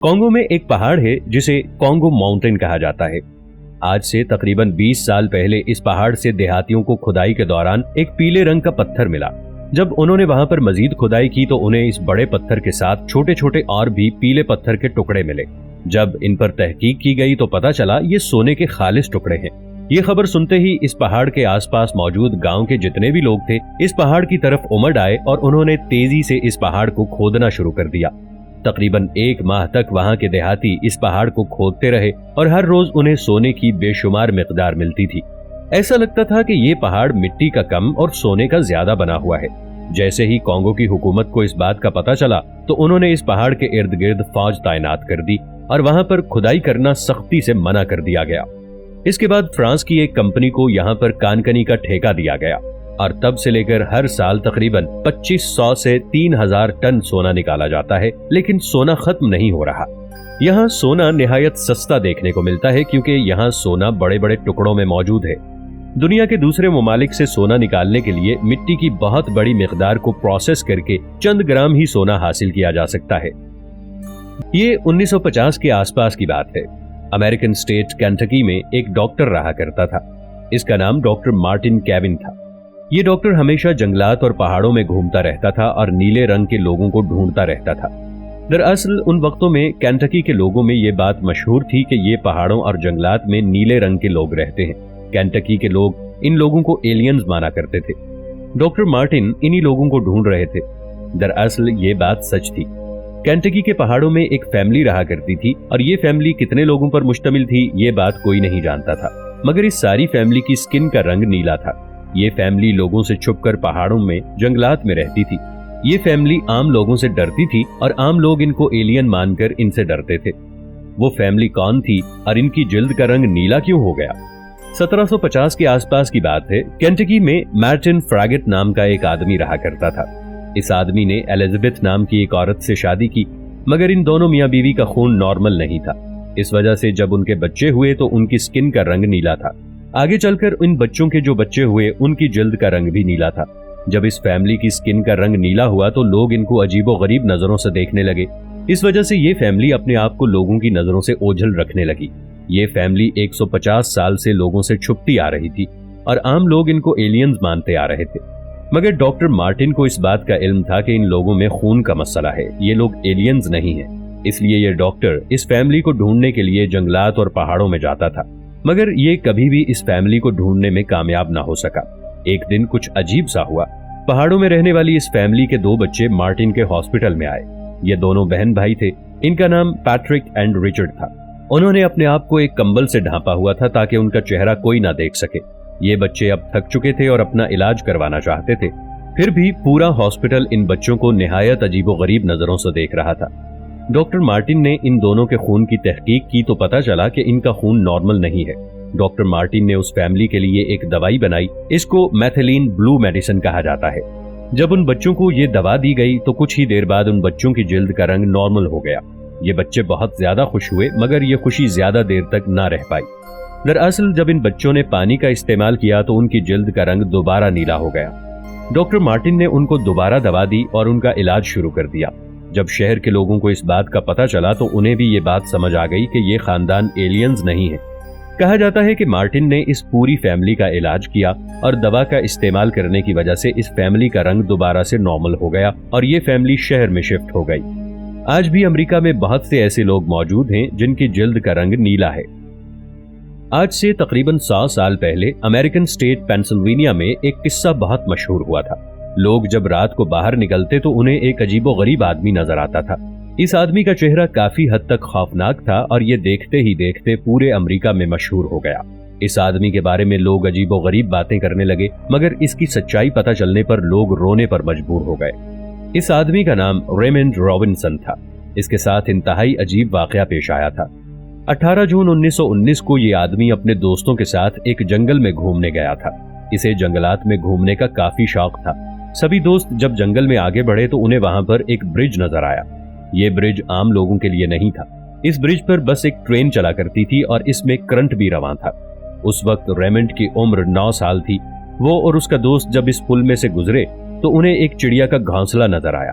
Congo میں ایک پہاڑ ہے جسے کانگو ماؤنٹین کہا جاتا ہے۔ آج سے تقریباً 20 سال پہلے اس پہاڑ سے دیہاتیوں کو کھدائی کے دوران ایک پیلے رنگ کا پتھر ملا۔ جب انہوں نے وہاں پر مزید کھدائی کی تو انہیں اس بڑے پتھر کے ساتھ چھوٹے چھوٹے اور بھی پیلے پتھر کے ٹکڑے ملے۔ جب ان پر تحقیق کی گئی تو پتا چلا یہ سونے کے خالص ٹکڑے ہیں۔ یہ خبر سنتے ہی اس پہاڑ کے آس پاس موجود گاؤں کے جتنے بھی لوگ تھے اس پہاڑ کی طرف امڑ آئے اور انہوں نے تیزی سے اس پہاڑ کو کھودنا شروع کر دیا۔ تقریباً 1 ماہ تک وہاں کے دیہاتی اس پہاڑ کو کھودتے رہے اور ہر روز انہیں سونے کی بے شمار مقدار ملتی تھی۔ ایسا لگتا تھا کہ یہ پہاڑ مٹی کا کم اور سونے کا زیادہ بنا ہوا ہے۔ جیسے ہی کانگو کی حکومت کو اس بات کا پتہ چلا تو انہوں نے اس پہاڑ کے ارد گرد فوج تعینات کر دی اور وہاں پر کھدائی کرنا سختی سے منع کر دیا گیا۔ اس کے بعد فرانس کی ایک کمپنی کو یہاں پر کانکنی کا ٹھیکہ دیا گیا اور تب سے لے کر ہر سال تقریباً 2500 سے 3000 ٹن سونا نکالا جاتا ہے، لیکن سونا ختم نہیں ہو رہا۔ یہاں سونا نہایت سستا دیکھنے کو ملتا ہے کیونکہ یہاں سونا بڑے بڑے ٹکڑوں میں موجود ہے۔ دنیا کے دوسرے ممالک سے سونا نکالنے کے لیے مٹی کی بہت بڑی مقدار کو پروسیس کر کے چند گرام ہی سونا حاصل کیا جا سکتا ہے۔ یہ 1950 کے آس پاس کی بات ہے۔ امریکن اسٹیٹ کینٹکی میں ایک ڈاکٹر رہا کرتا تھا۔ اس کا نام ڈاکٹر مارٹن کیون تھا۔ یہ ڈاکٹر ہمیشہ جنگلات اور پہاڑوں میں گھومتا رہتا تھا اور نیلے رنگ کے لوگوں کو ڈھونڈتا رہتا تھا۔ دراصل ان وقتوں میں کینٹکی کے لوگوں میں یہ بات مشہور تھی کہ یہ پہاڑوں اور جنگلات میں نیلے رنگ کے لوگ رہتے ہیں۔ کینٹکی کے لوگ ان لوگوں کو ایلینز مانا کرتے تھے۔ ڈاکٹر مارٹن انہی لوگوں کو ڈھونڈ رہے تھے۔ دراصل یہ بات سچ تھی۔ کینٹکی کے پہاڑوں میں ایک فیملی رہا کرتی تھی اور یہ فیملی کتنے لوگوں پر مشتمل تھی یہ بات کوئی نہیں جانتا تھا، مگر اس ساری فیملی کی سکن کا رنگ نیلا تھا۔ یہ فیملی لوگوں سے چھپ کر پہاڑوں میں جنگلات میں رہتی تھی۔ یہ فیملی عام لوگوں سے ڈرتی تھی اور عام لوگ ان کو ایلین مان کر ان سے ڈرتے تھے۔ وہ فیملی کون تھی اور ان کی جلد کا رنگ نیلا کیوں ہو گیا؟ 1750 کے آس پاس کی بات ہے۔ کینٹکی میں مارٹن فراگٹ نام کا ایک آدمی رہا کرتا تھا۔ اس آدمی نے ایلزابتھ نام کی ایک عورت سے شادی کی، مگر ان دونوں میاں بیوی کا خون نارمل نہیں تھا۔ اس وجہ سے جب ان کے بچے ہوئے تو ان کی سکن کا رنگ نیلا تھا۔ آگے چل کر ان بچوں کے جو بچے ہوئے ان کی جلد کا رنگ بھی نیلا تھا۔ جب اس فیملی کی سکن کا رنگ نیلا ہوا تو لوگ ان کو عجیب و غریب نظروں سے دیکھنے لگے۔ اس وجہ سے یہ فیملی اپنے آپ کو لوگوں کی نظروں سے اوجھل رکھنے لگی۔ یہ فیملی 150 سال سے لوگوں سے چھپتی آ رہی تھی اور عام لوگ ان کو ایلینز مانتے آ رہے تھے، مگر ڈاکٹر مارٹن کو اس بات کا علم تھا کہ ان لوگوں میں خون کا مسئلہ ہے، یہ لوگ ایلینز نہیں ہیں۔ اس لیے یہ ڈاکٹر اس فیملی کو ڈھونڈنے کے لیے جنگلات اور پہاڑوں میں جاتا تھا، مگر یہ کبھی بھی اس فیملی کو ڈھونڈنے میں کامیاب نہ ہو سکا۔ ایک دن کچھ عجیب سا ہوا۔ پہاڑوں میں رہنے والی اس فیملی کے 2 بچے مارٹن کے ہاسپٹل میں آئے۔ یہ دونوں بہن بھائی تھے۔ ان کا نام پیٹرک اینڈ ریچرڈ تھا۔ انہوں نے اپنے آپ کو ایک کمبل سے ڈھانپا ہوا تھا تاکہ ان کا چہرہ کوئی نہ دیکھ سکے۔ یہ بچے اب تھک چکے تھے اور اپنا علاج کروانا چاہتے تھے، پھر بھی پورا ہاسپٹل ان بچوں کو نہایت عجیب و غریب نظروں سے دیکھ رہا تھا۔ ڈاکٹر مارٹن نے ان دونوں کے خون کی تحقیق کی تو پتا چلا کہ ان کا خون نارمل نہیں ہے۔ ڈاکٹر مارٹن نے اس فیملی کے لیے ایک دوائی بنائی، اس کو میتھیلین بلو میڈیسن کہا جاتا ہے۔ جب ان بچوں کو یہ دوا دی گئی تو کچھ ہی دیر بعد ان بچوں کی جلد کا رنگ نارمل ہو گیا۔ یہ بچے بہت زیادہ خوش ہوئے، مگر یہ خوشی زیادہ دیر تک نہ رہ پائی۔ دراصل جب ان بچوں نے پانی کا استعمال کیا تو ان کی جلد کا رنگ دوبارہ نیلا ہو گیا۔ ڈاکٹر مارٹن نے ان کو دوبارہ دوا دی اور ان کا علاج شروع کر دیا۔ جب شہر کے لوگوں کو اس بات کا پتہ چلا تو انہیں بھی یہ بات سمجھ آ گئی کہ یہ خاندان ایلینز نہیں ہے۔ کہا جاتا ہے کہ مارٹن نے اس پوری فیملی کا علاج کیا اور دوا کا استعمال کرنے کی وجہ سے اس فیملی کا رنگ دوبارہ سے نارمل ہو گیا اور یہ فیملی شہر میں شفٹ ہو گئی۔ آج بھی امریکہ میں بہت سے ایسے لوگ موجود ہیں جن کی جلد کا رنگ نیلا ہے۔ آج سے تقریباً 100 سال پہلے امریکن اسٹیٹ پینسلوینیا میں ایک قصہ بہت مشہور ہوا تھا۔ لوگ جب رات کو باہر نکلتے تو انہیں ایک عجیب و غریب آدمی نظر آتا تھا۔ اس آدمی کا چہرہ کافی حد تک خوفناک تھا اور یہ دیکھتے ہی دیکھتے پورے امریکہ میں مشہور ہو گیا۔ اس آدمی کے بارے میں لوگ عجیب و غریب باتیں کرنے لگے، مگر اس کی سچائی پتہ چلنے پر لوگ رونے پر مجبور ہو گئے۔ اس آدمی کا نام ریمنڈ رابنسن تھا۔ اس کے ساتھ انتہائی عجیب واقعہ پیش آیا تھا۔ 18 جون 1919 کو یہ آدمی اپنے دوستوں کے ساتھ ایک جنگل میں گھومنے گیا تھا۔ اسے جنگلات میں گھومنے کا کافی شوق تھا۔ سبھی دوست جب جنگل میں آگے بڑھے تو انہیں وہاں پر ایک برج نظر آیا۔ یہ برج عام لوگوں کے لیے نہیں تھا۔ اس برج پر بس ایک ٹرین چلا کرتی تھی اور اس میں کرنٹ بھی رواں تھا۔ اس وقت ریمنڈ کی عمر 9 سال تھی۔ وہ اور اس کا دوست جب اس پل میں سے گزرے تو انہیں ایک چڑیا کا گھونسلہ نظر آیا۔